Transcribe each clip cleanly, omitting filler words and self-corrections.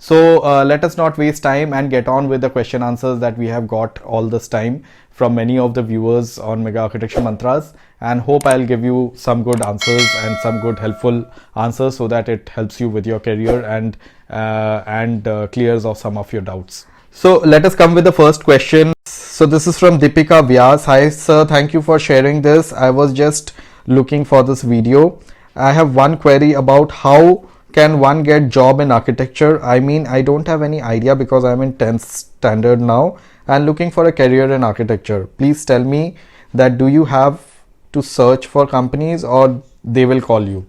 So let us not waste time and get on with the question answers that we have got all this time from many of the viewers on Mega Architecture Mantras, and hope I'll give you some good answers and some good helpful answers so that it helps you with your career and clears off some of your doubts. So let us come with the first question. So this is from Deepika Vyas. Hi sir, thank you for sharing this. I was just looking for this video. I have one query about how can one get job in architecture. I mean, I don't have any idea because I'm in 10th standard now and looking for a career in architecture. Please tell me that do you have to search for companies or they will call you?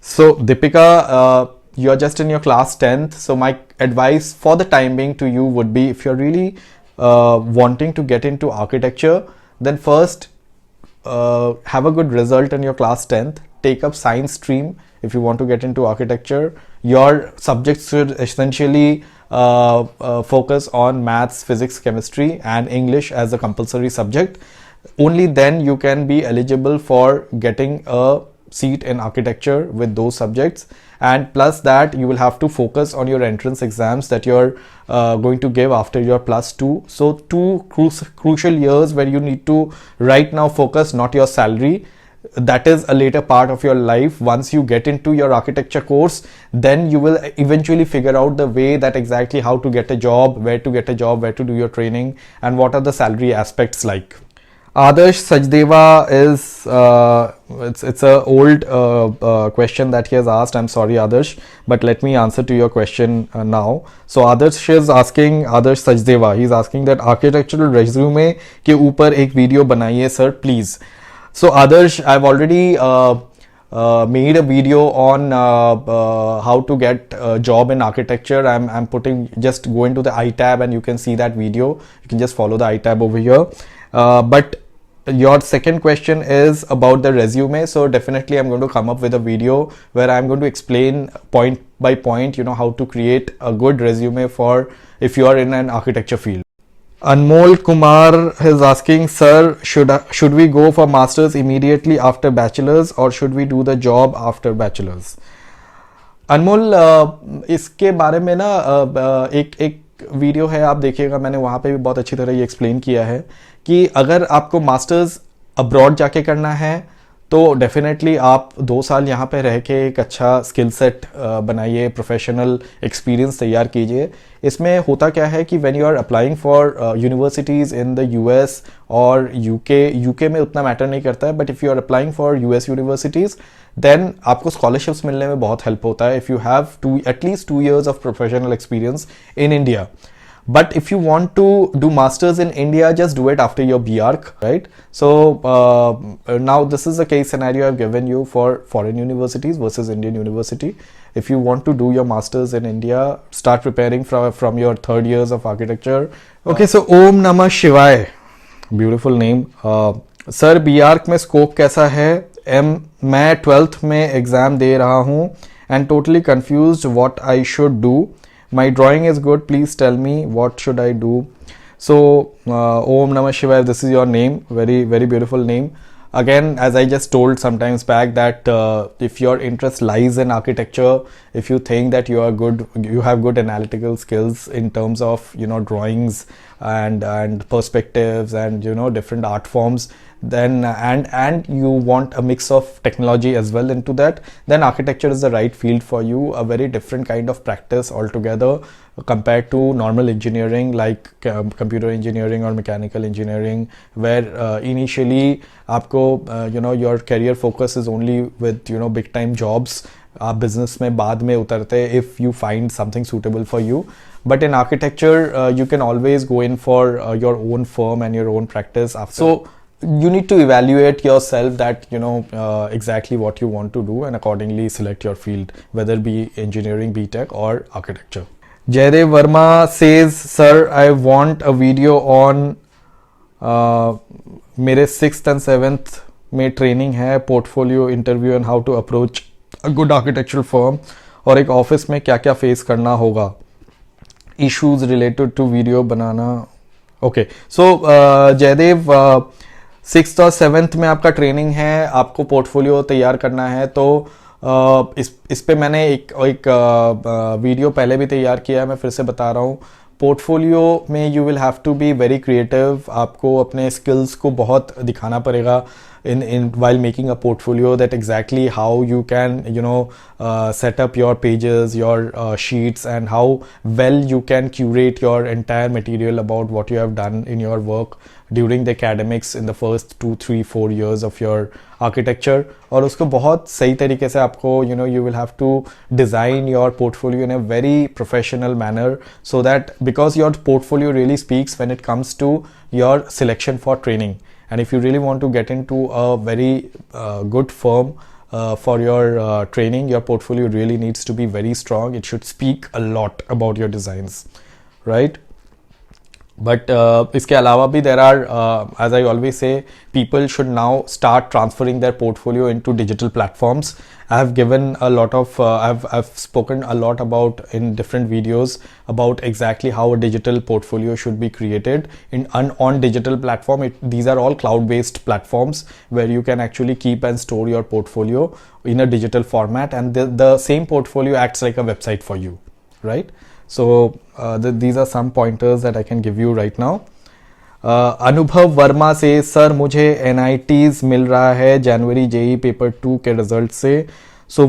So Deepika, you're just in your class 10th. So my advice for the time being to you would be, if you're really wanting to get into architecture, then first have a good result in your class 10th. Take up science stream if you want to get into architecture. Your subjects should essentially focus on maths, physics, chemistry and English as a compulsory subject. Only then you can be eligible for getting a seat in architecture with those subjects, and plus that you will have to focus on your entrance exams that you're going to give after your +2. So two crucial years where you need to right now focus, not your salary. That is a later part of your life. Once you get into your architecture course, then you will eventually figure out the way that exactly how to get a job, where to get a job, where to do your training, and what are the salary aspects like. Adarsh Sajdeva is it's a old question that he has asked. I'm sorry Adarsh, but let me answer to your question now. So Adarsh is asking, Adarsh Sajdeva, he's asking that architectural resume के ऊपर एक video बनाइए sir please. So Adarsh, I've already made a video on how to get a job in architecture. I'm putting, just go into the I tab and you can see that video. You can just follow the I tab over here. But your second question is about the resume. So definitely I'm going to come up with a video where I'm going to explain point by point, you know, how to create a good resume for if you are in an architecture field. Anmol Kumar is asking, sir, should we go for masters immediately after bachelor's or should we do the job after bachelor's? अनमोल, इसके बारे में ना एक video है, आप देखिएगा, मैंने वहाँ पे भी बहुत अच्छी तरह ये एक्सप्लेन किया है कि अगर आपको मास्टर्स अब्रॉड जाके करना है तो डेफिनेटली आप 2 साल यहाँ पे रह के एक अच्छा स्किल सेट बनाइए, प्रोफेशनल एक्सपीरियंस तैयार कीजिए. इसमें होता क्या है कि when you are applying for universities in the US और यूके में उतना मैटर नहीं करता है, but if you are applying for US universities then आपको स्कॉलरशिप्स मिलने में बहुत हेल्प होता है if you have at least 2 years of professional experience in India. But if you want to do masters in India, just do it after your BArch, right? So now this is the case scenario I've given you for foreign universities versus Indian university. If you want to do your masters in India, start preparing from your 3rd years of architecture. Okay, so Om Namah Shivaya, beautiful name. Sir, BArch में scope कैसा है? मैं 12th में exam दे रहा हूँ and totally confused what I should do. My drawing is good, please tell me what should I do. So Om Namah Shivaya, this is your name, very very beautiful name. Again, as I just told sometimes back, that if your interest lies in architecture, if you think that you are good, you have good analytical skills in terms of, you know, drawings and perspectives and, you know, different art forms, then and you want a mix of technology as well into that, then architecture is the right field for you. A very different kind of practice altogether compared to normal engineering like computer engineering or mechanical engineering, where initially आपको you know, your career focus is only with, you know, big time jobs. आप business में बाद में उतरते if you find something suitable for you. But in architecture you can always go in for your own firm and your own practice after. So you need to evaluate yourself that, you know, exactly what you want to do and accordingly select your field, whether it be engineering, BTech or architecture. Jaydev Verma says, sir, I want a video on मेरे 6th and 7th में training है, portfolio interview and how to approach a good architectural firm, और एक office में क्या क्या face करना होगा, इश्यूज रिलेटेड टू वीडियो बनाना. ओके, सो जयदेव, 6th और 7th में आपका ट्रेनिंग है, आपको पोर्टफोलियो तैयार करना है, तो इस पे मैंने एक वीडियो पहले भी तैयार किया है, मैं फिर से बता रहा हूँ। पोर्टफोलियो में you will have to be very creative, आपको अपने स्किल्स को बहुत दिखाना पड़ेगा in while making a portfolio, that exactly how you can set up your pages, your sheets, and how well you can curate your entire material about what you have done in your work during the academics in the first 2 3 4 years of your architecture. और उसको बहुत सही तरीके से आपको you will have to design your portfolio in a very professional manner, so that because your portfolio really speaks when it comes to your selection for training. And if you really want to get into a very good firm for your training, your portfolio really needs to be very strong. It should speak a lot about your designs, right? But इसके अलावा भी there are, as I always say, people should now start transferring their portfolio into digital platforms. I have given a lot of, I've spoken a lot about in different videos about exactly how a digital portfolio should be created on digital platform. These are all cloud-based platforms where you can actually keep and store your portfolio in a digital format, and the same portfolio acts like a website for you, right? So these are some pointers that I can give you right now. अनुभव वर्मा से, sir मुझे NITs मिल रहा है जनवरी JEE paper 2 के result से, so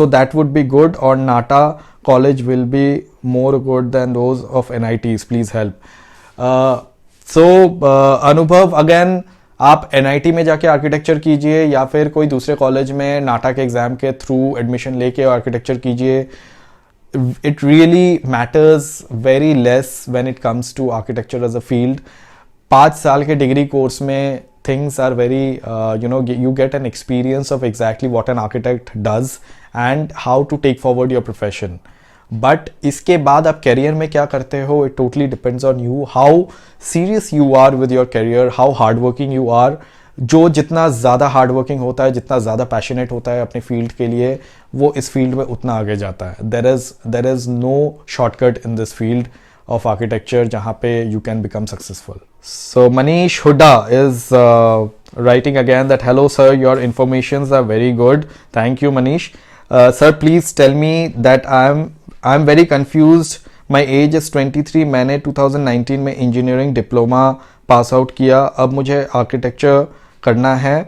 that would be good, और NATA college will be more good than those of NITs, please help. So Anubhav, again आप NIT में जाके आर्किटेक्चर कीजिए या फिर कोई दूसरे कॉलेज में नाटा के एग्जाम के थ्रू एडमिशन लेके आर्किटेक्चर कीजिए. It really matters very less when it comes to architecture as a field. 5 साल के डिग्री कोर्स में things are very you get an experience of exactly what an architect does and how to take forward your profession. But इसके बाद आप career में क्या करते हो, it totally depends on you, how serious you are with your career, how hardworking you are. जो जितना ज़्यादा हार्ड वर्किंग होता है, जितना ज़्यादा पैशनेट होता है अपने फील्ड के लिए, वो इस फील्ड में उतना आगे जाता है. There is no shortcut in this field of architecture जहाँ पे you can become successful. So Manish Hooda is writing again that hello sir, your informations are very good. Thank you Manish. Sir please tell me that I am very confused. My age is 23. मैंने 2019 में engineering diploma pass out किया, अब मुझे architecture करना है.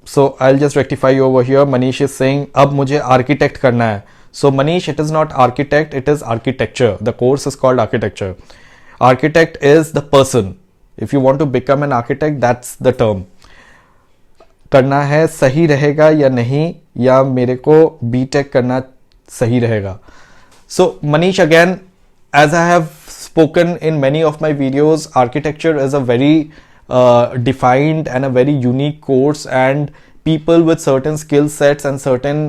So I will just rectify over here. Manish is saying अब मुझे architect करना है. So Manish, it is not architect, it is architecture. The course is called architecture. Architect is the person. If you want to become an architect, that's the term. करना है, सही रहेगा या नहीं, या मेरे को बीटेक करना सही रहेगा. So Manish, again as I have spoken in many of my videos, architecture is a very defined and a very unique course, and people with certain skill sets and certain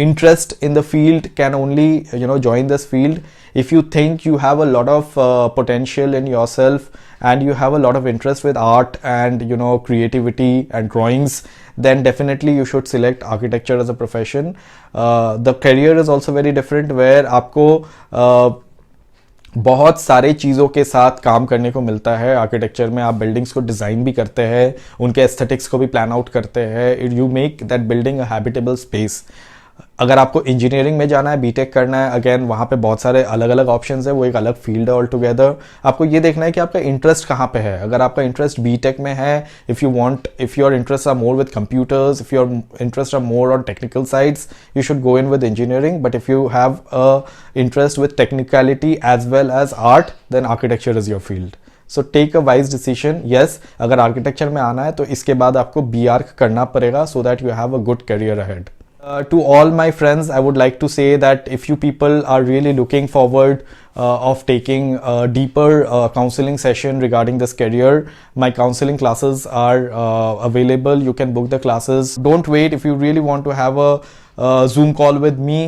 interest in the field can only join this field. If you think you have a lot of potential in yourself and you have a lot of interest with art and creativity and drawings, then definitely you should select architecture as a profession. The career is also very different, where आपको बहुत सारे चीज़ों के साथ काम करने को मिलता है. आर्किटेक्चर में आप बिल्डिंग्स को डिज़ाइन भी करते हैं, उनके एस्थेटिक्स को भी प्लान आउट करते हैं. You make that building a habitable space. अगर आपको इंजीनियरिंग में जाना है, बीटेक करना है, अगेन वहाँ पे बहुत सारे अलग अलग ऑप्शंस है, वो एक अलग फील्ड है ऑल टुगेदर. आपको ये देखना है कि आपका इंटरेस्ट कहाँ पे है. अगर आपका इंटरेस्ट बीटेक में है, if your interest are more with computers, if your interest are more on technical sides, you should go in with engineering. But if you have a interest with technicality as well as art, then architecture is your field. So take a wise decision. Yes, अगर architecture में आना है तो इसके बाद आपको BArch करना पड़ेगा, so that you have a good career ahead. To all my friends, I would like to say that if you people are really looking forward of taking a deeper counseling session regarding this career, my counseling classes are available. You can book the classes. Don't wait. If you really want to have a Zoom call with me,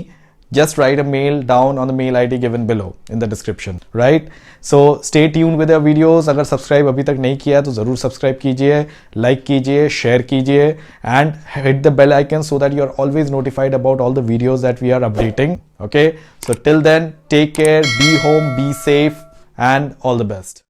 just write a mail down on the mail ID given below in the description, right? So stay tuned with our videos. अगर subscribe अभी तक नहीं किया तो ज़रूर subscribe कीजिए, like कीजिए, share कीजिए, and hit the bell icon so that you are always notified about all the videos that we are updating. Okay, so till then, take care, be home, be safe, and all the best.